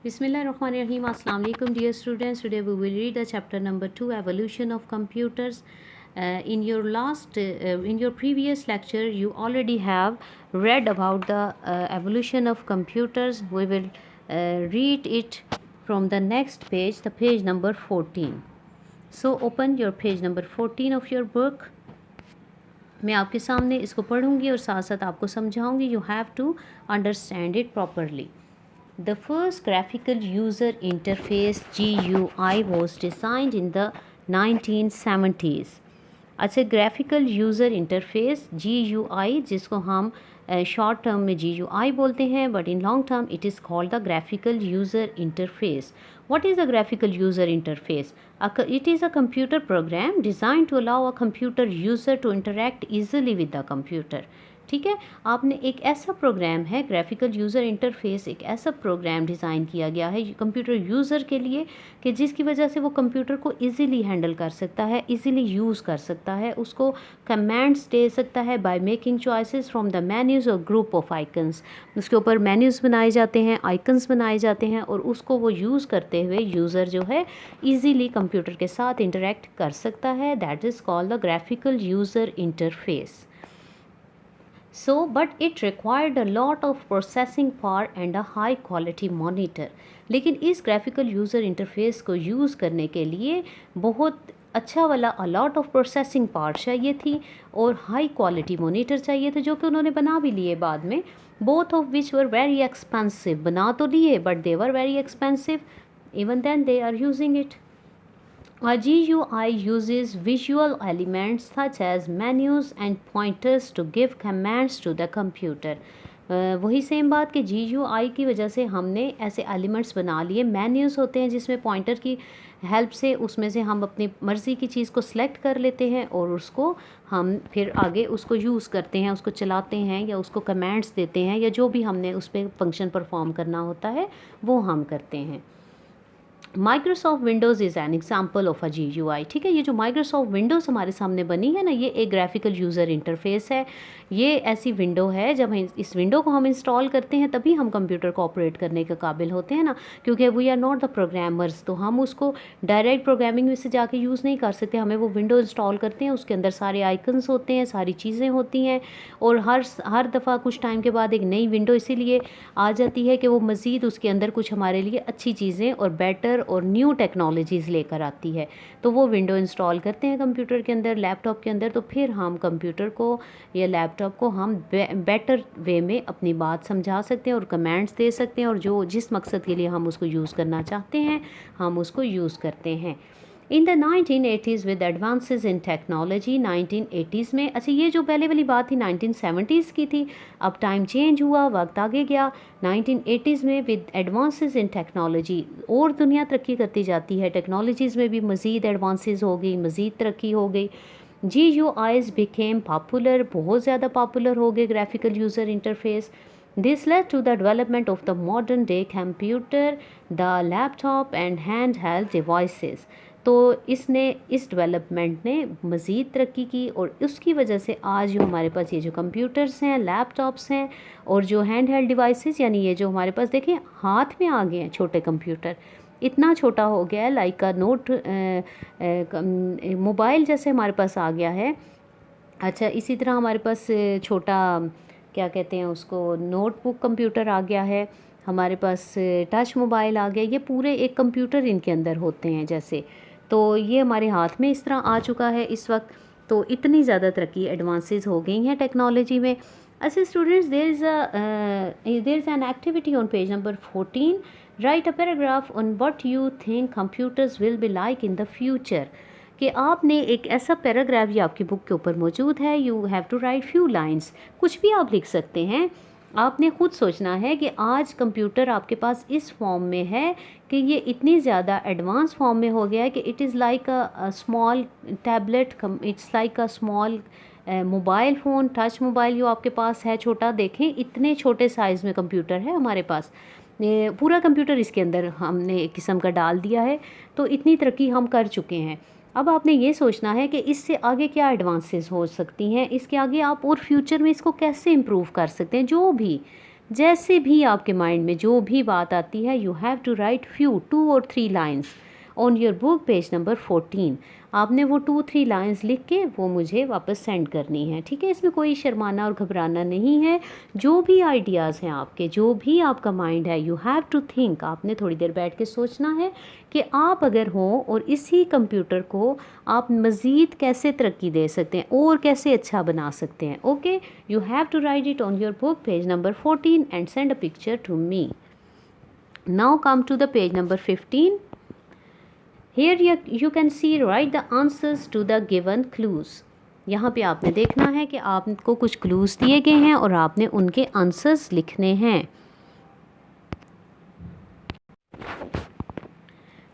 Bismillahirrahmanirrahim. Assalamu alaikum, dear students. Today we will read the chapter number 2, Evolution of Computers. In your previous lecture, you already have read about the evolution of computers. We will read it from the next page, the page number 14. So open your page number 14 of your book. मैं आपके सामने इसको पढ़ूंगी और साथ साथ आपको समझाऊंगी. You have to understand it properly. The first graphical user interface GUI was designed in the 1970s. अच्छा, graphical user interface GUI, जिसको हम शॉर्ट टर्म में GUI बोलते हैं, but in long term it is called the graphical user interface. What is a graphical user interface? It is a computer program designed to allow a computer user to interact easily with the computer. ठीक है, आपने एक ऐसा programme है, graphical user interface एक ऐसा programme design किया गया है कंप्यूटर यूज़र के लिए कि जिसकी वजह से वो कंप्यूटर को इजीली हैंडल कर सकता है, इजीली यूज़ कर सकता है, उसको कमांड्स दे सकता है by making choices from the menus और ग्रुप ऑफ आइकन्स. उसके ऊपर मेन्यूज़ बनाए जाते हैं, आइकन्स बनाए जाते हैं और उसको वो यूज़ करते हुए यूज़र जो है ईजीली कंप्यूटर के साथ इंटरेक्ट कर सकता है. That is called the graphical user interface. So, but it required a lot of processing power and a high quality monitor. लेकिन इस ग्राफिकल यूज़र इंटरफेस को यूज़ करने के लिए बहुत अच्छा वाला a lot of processing power चाहिए थी और हाई क्वालिटी मॉनिटर चाहिए थे, जो कि उन्होंने बना भी लिए बाद में. Both of which were very expensive. बना तो लिए but they were very expensive. Even then they are using it. A GUI uses visual elements such as menus and pointers to give commands to the computer. वही same बात कि GUI की वजह से हमने ऐसे एलिमेंट्स बना लिए. मेन्यूज़ होते हैं जिसमें पॉइंटर की हेल्प से उसमें से हम अपनी मर्ज़ी की चीज़ को सिलेक्ट कर लेते हैं और उसको हम फिर आगे उसको यूज़ करते हैं, उसको चलाते हैं या उसको कमांड्स देते हैं या जो भी हमने उस पर फंक्शन परफॉर्म करना होता है वो हम करते हैं. Microsoft Windows is an example of a GUI. ठीक है, ये जो माइक्रोसॉफ्ट विंडोज़ हमारे सामने बनी है ना, ये एक ग्राफिकल यूज़र इंटरफेस है. ये ऐसी विंडो है, जब इस विंडो को हम इंस्टॉल करते हैं तभी हम कंप्यूटर को ऑपरेट करने के काबिल होते हैं ना, क्योंकि we are not the programmers. तो हम उसको डायरेक्ट प्रोग्रामिंग में से जाके यूज़ नहीं कर सकते. हमें वो विंडो इंस्टॉल करते हैं, उसके अंदर सारे आइकन्स होते हैं, सारी चीज़ें होती हैं और हर दफ़ा कुछ टाइम के बाद एक नई विंडो इसीलिए आ जाती है कि वो मज़ीद उसके अंदर कुछ हमारे लिए अच्छी चीज़ें और बेटर और न्यू टेक्नोलॉजीज़ लेकर आती है. तो वो विंडो इंस्टॉल करते हैं कंप्यूटर के अंदर, लैपटॉप के अंदर, तो फिर हम कंप्यूटर को या लैपटॉप को हम बेटर वे में अपनी बात समझा सकते हैं और कमांड्स दे सकते हैं और जो जिस मकसद के लिए हम उसको यूज़ करना चाहते हैं हम उसको यूज़ करते हैं. In the 1980s with advances in technology. 1980s में, अच्छा ये जो पहले वाली बात थी 1970s की थी, अब टाइम चेंज हुआ, वक्त आगे गया. 1980s में विद एडवांसेस इन टेक्नोलॉजी, और दुनिया तरक्की करती जाती है, टेक्नोलॉजीज़ में भी मज़ीद एडवांसेस हो गई, मज़ीद तरक्की हो गई. GUIs became पॉपुलर, बहुत ज़्यादा पॉपुलर हो गए graphical user interface. This led to the development of the modern day computer, the laptop and handheld devices. तो इस डेवलपमेंट ने मज़ीद तरक्की की और उसकी वजह से आज जो हमारे पास ये जो कंप्यूटर्स हैं, लैपटॉप्स हैं और जो हैंड हेल्ड डिवाइसेस, यानी ये जो हमारे पास देखें हाथ में आ गए हैं छोटे कंप्यूटर, इतना छोटा हो गया है, लाइक का नोट मोबाइल जैसे हमारे पास आ गया है. अच्छा, इसी तरह हमारे पास छोटा क्या कहते हैं उसको, नोटबुक कंप्यूटर आ गया है, हमारे पास टच मोबाइल आ गया. ये पूरे एक कंप्यूटर इनके अंदर होते हैं जैसे. तो ये हमारे हाथ में इस तरह आ चुका है इस वक्त. तो इतनी ज़्यादा तरक्की एडवांसेस हो गई हैं टेक्नोलॉजी में. अच्छा students, there is an activity on page number 14. Write a paragraph on what you think computers will be like in the future. कि आपने एक ऐसा पैराग्राफ, ये आपकी बुक के ऊपर मौजूद है, you have to write few lines. कुछ भी आप लिख सकते हैं. आपने खुद सोचना है कि आज कंप्यूटर आपके पास इस फॉर्म में है कि ये इतनी ज़्यादा एडवांस फॉर्म में हो गया है कि it is like a small tablet, it's like a small mobile phone, touch mobile जो आपके पास है छोटा, देखें इतने छोटे साइज़ में कंप्यूटर है हमारे पास. पूरा कंप्यूटर इसके अंदर हमने एक किस्म का डाल दिया है. तो इतनी तरक्की हम कर चुके हैं. अब आपने ये सोचना है कि इससे आगे क्या एडवांसेस हो सकती हैं, इसके आगे आप और फ्यूचर में इसको कैसे इम्प्रूव कर सकते हैं. जो भी जैसे भी आपके माइंड में जो भी बात आती है, you have to write few 2 or 3 lines on your book page number 14। आपने वो 2-3 लाइन्स लिख के वो मुझे वापस सेंड करनी है, ठीक है। इसमें कोई शर्माना और घबराना नहीं है। जो भी आइडियाज़ हैं आपके, जो भी आपका माइंड है, यू हैव टू थिंक, आपने थोड़ी देर बैठ के सोचना है कि आप अगर हों और इसी कंप्यूटर को आप मज़ीद कैसे तरक्की दे सकते हैं और कैसे अच्छा बना सकते हैं। Okay, you have to write it on your book page number 14 and send a picture to me. Now come to the page number 15। Here you can see write the answers to the given clues। यहाँ पे आपने देखना है कि आपको कुछ clues दिए गए हैं और आपने उनके आंसर्स लिखने हैं।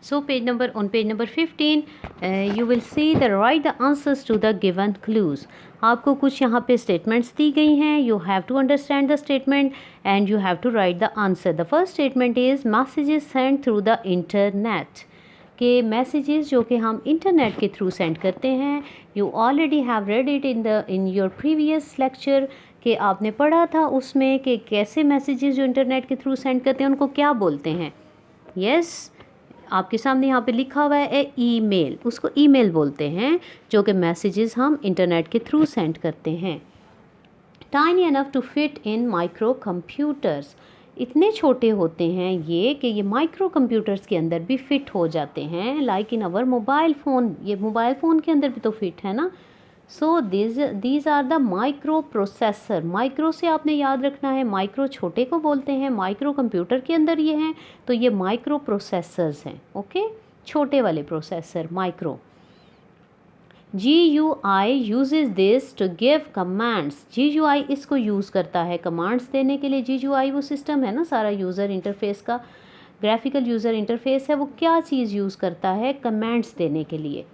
So on page number 15 you will see the write the answers to the given clues। आपको कुछ यहाँ पे स्टेटमेंट्स दी गई हैं। You have to understand the statement and you have to write the answer। The first statement is messages sent through the internet। के messages जो कि हम इंटरनेट के थ्रू सेंड करते हैं। You already have read it in your previous lecture कि आपने पढ़ा था उसमें कि कैसे मैसेजेस जो इंटरनेट के थ्रू सेंड करते हैं उनको क्या बोलते हैं। यस, आपके सामने यहाँ पे लिखा हुआ है ईमेल, उसको ईमेल बोलते हैं जो कि मैसेजेस हम इंटरनेट के थ्रू सेंड करते हैं। Tiny enough to fit in micro computers, इतने छोटे होते हैं ये कि ये माइक्रो कंप्यूटर्स के अंदर भी फिट हो जाते हैं। Like in our mobile phone, ये मोबाइल फ़ोन के अंदर भी तो फिट है ना। So these are the micro processor. Micro से आपने याद रखना है, माइक्रो छोटे को बोलते हैं, माइक्रो कंप्यूटर के अंदर ये हैं, तो ये माइक्रो प्रोसेसर्स हैं। ओके, छोटे वाले processor micro. GUI uses this to give commands। GUI इसको यूज़ करता है कमांड्स देने के लिए। GUI वो सिस्टम है ना सारा यूज़र इंटरफेस का, ग्राफिकल यूज़र इंटरफेस है, वो क्या चीज़ यूज़ करता है कमांड्स देने के लिए।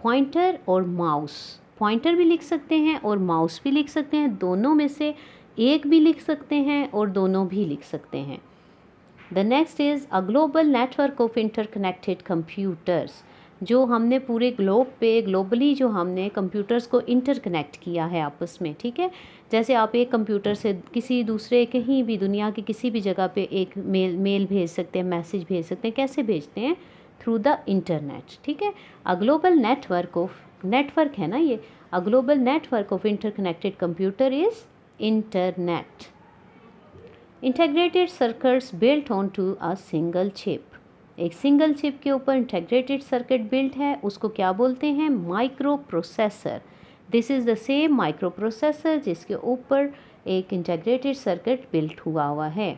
पॉइंटर और माउस, पॉइंटर भी लिख सकते हैं और माउस भी लिख सकते हैं, दोनों में से एक भी लिख सकते हैं और दोनों भी लिख सकते हैं। The next is a global network of interconnected computers. जो हमने पूरे ग्लोब पे ग्लोबली जो हमने कंप्यूटर्स को इंटरकनेक्ट किया है आपस में, ठीक है। जैसे आप एक कंप्यूटर से किसी दूसरे कहीं भी दुनिया की किसी भी जगह पे एक मेल भेज सकते हैं, मैसेज भेज सकते हैं। कैसे भेजते हैं? थ्रू द इंटरनेट, ठीक है। A global network of, network है ना ये, a global network of interconnected computer is internet. Integrated circuits built on to a single chip, एक सिंगल चिप के ऊपर इंटीग्रेटेड सर्किट बिल्ट है, उसको क्या बोलते हैं? Micro processor. This is the same micro processor जिसके ऊपर एक इंटीग्रेटेड सर्किट बिल्ट हुआ है।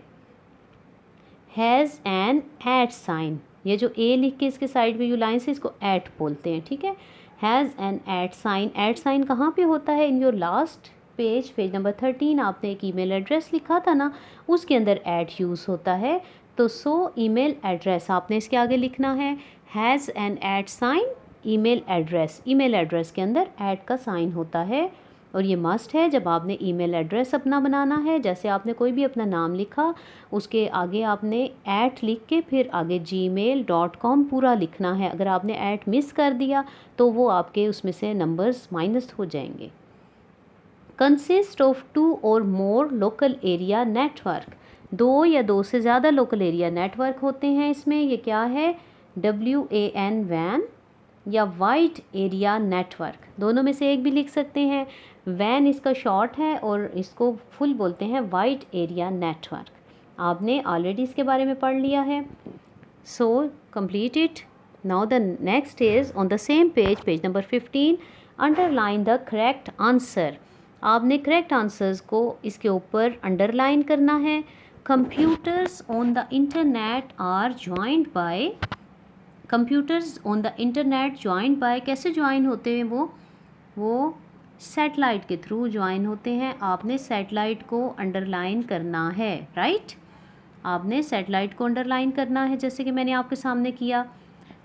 हैज़ एन एट साइन, ये जो ए लिख के इसके साइड में यू लाइन से इसको एट बोलते हैं, ठीक है। Has an at sign, at sign कहाँ पे होता है? In your last page, page number 13 आपने एक ईमेल एड्रेस लिखा था ना, उसके अंदर एट यूज़ होता है। तो सो ईमेल एड्रेस आपने इसके आगे लिखना है has an at sign email address. Email address के अंदर ऐट का साइन होता है और ये मस्ट है जब आपने ईमेल एड्रेस अपना बनाना है। जैसे आपने कोई भी अपना नाम लिखा, उसके आगे आपने ऐट लिख के फिर आगे gmail.com पूरा लिखना है। अगर आपने ऐट मिस कर दिया तो वो आपके उसमें से नंबर्स माइनस हो जाएंगे। कंसिस्ट ऑफ 2 और मोर लोकल एरिया नेटवर्क, 2 या 2 से ज़्यादा लोकल एरिया नेटवर्क होते हैं इसमें। ये क्या है? WAN वैन या वाइड एरिया नेटवर्क, दोनों में से एक भी लिख सकते हैं। वैन इसका शॉर्ट है और इसको फुल बोलते हैं वाइड एरिया नेटवर्क। आपने ऑलरेडी इसके बारे में पढ़ लिया है। So complete it. Now the next is on the same page, page number 15, underline the correct answer. आपने करेक्ट आंसर्स को इसके ऊपर अंडरलाइन करना है। Computers on the internet are joined by, computers on the internet joined by, कैसे join होते हैं वो सैटेलाइट के थ्रू ज्वाइन होते हैं। आपने सैटेलाइट को अंडरलाइन करना है, राइट। आपने सैटेलाइट को अंडरलाइन करना है जैसे कि मैंने आपके सामने किया।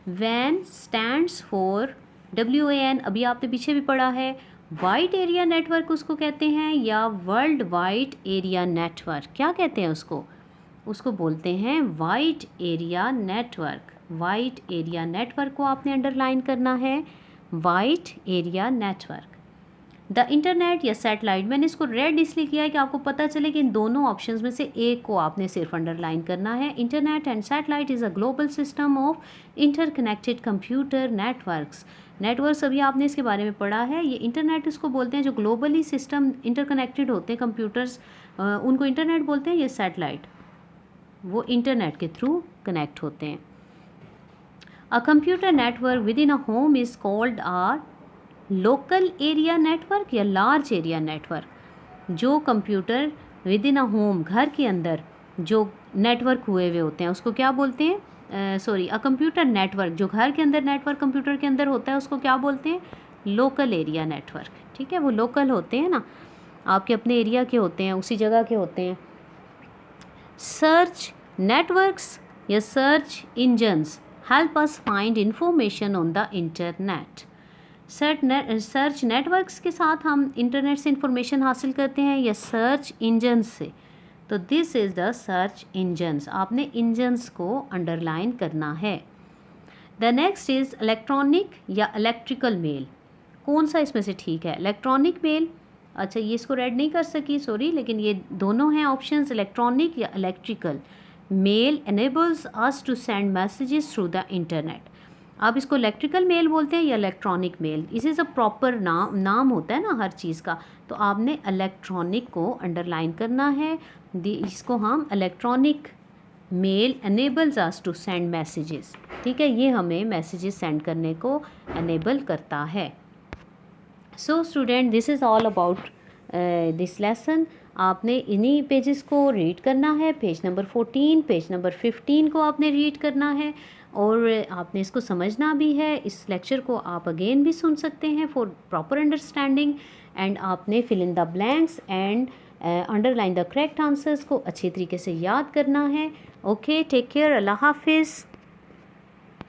वैन स्टैंड्स फॉर WAN, अभी आपने पीछे भी पढ़ा है। वाइड एरिया नेटवर्क उसको कहते हैं या वर्ल्ड वाइड एरिया नेटवर्क, क्या कहते हैं उसको बोलते हैं wide area network. Wide area network को आपने अंडरलाइन करना है, wide area network. The internet या सैटेलाइट, मैंने इसको रेड इसलिए किया है कि आपको पता चले कि इन दोनों ऑप्शंस में से एक को आपने सिर्फ अंडरलाइन करना है। Internet and satellite is a global system of interconnected computer networks. Networks अभी आपने इसके बारे में पढ़ा है। ये इंटरनेट इसको बोलते हैं जो ग्लोबली सिस्टम इंटरकनेक्टेड होते हैं कंप्यूटर्स, उनको इंटरनेट बोलते हैं। ये सैटेलाइट वो इंटरनेट के थ्रू कनेक्ट होते हैं। A computer network within a home is called a local area network या लार्ज एरिया नेटवर्क। जो computer within a home, घर के अंदर जो नेटवर्क हुए हुए होते हैं उसको क्या बोलते हैं? अ कंप्यूटर नेटवर्क, जो घर के अंदर नेटवर्क कंप्यूटर के अंदर होता है उसको क्या बोलते हैं? Local area network. ठीक है, वो लोकल होते हैं ना, आपके अपने एरिया के होते हैं, उसी जगह के होते हैं। सर्च नेटवर्क्स या search engines help us find information on the internet. Search networks के साथ हम इंटरनेट से इंफॉर्मेशन हासिल करते हैं या सर्च इंजन्स से। तो this is the search engines, आपने इंजन्स को अंडरलाइन करना है। द नेक्स्ट इज़ इलेक्ट्रॉनिक या इलेक्ट्रिकल मेल। कौन सा इसमें से ठीक है? इलेक्ट्रॉनिक मेल, अच्छा ये इसको रेड नहीं कर सकी, सॉरी, लेकिन ये दोनों हैं ऑप्शंस, इलेक्ट्रॉनिक या electrical mail enables us to send messages through the internet। आप इसको इलेक्ट्रिकल मेल बोलते हैं या इलेक्ट्रॉनिक मेल, इसी से प्रॉपर नाम होता है ना हर चीज़ का। तो आपने इलेक्ट्रॉनिक को अंडरलाइन करना है। इसको हम electronic mail enables us to send messages। ठीक है, ये हमें मैसेजेस सेंड करने को एनेबल करता है। So student, this is all about this lesson. आपने इन्हीं पेजेस को रीड करना है, पेज नंबर 14, पेज नंबर 15 को आपने रीड करना है और आपने इसको समझना भी है। इस लेक्चर को आप अगेन भी सुन सकते हैं फॉर प्रॉपर अंडरस्टैंडिंग। एंड आपने fill in the blanks and underline the correct answers को अच्छी तरीके से याद करना है। ओके, टेक केयर, अल्लाह हाफिज़।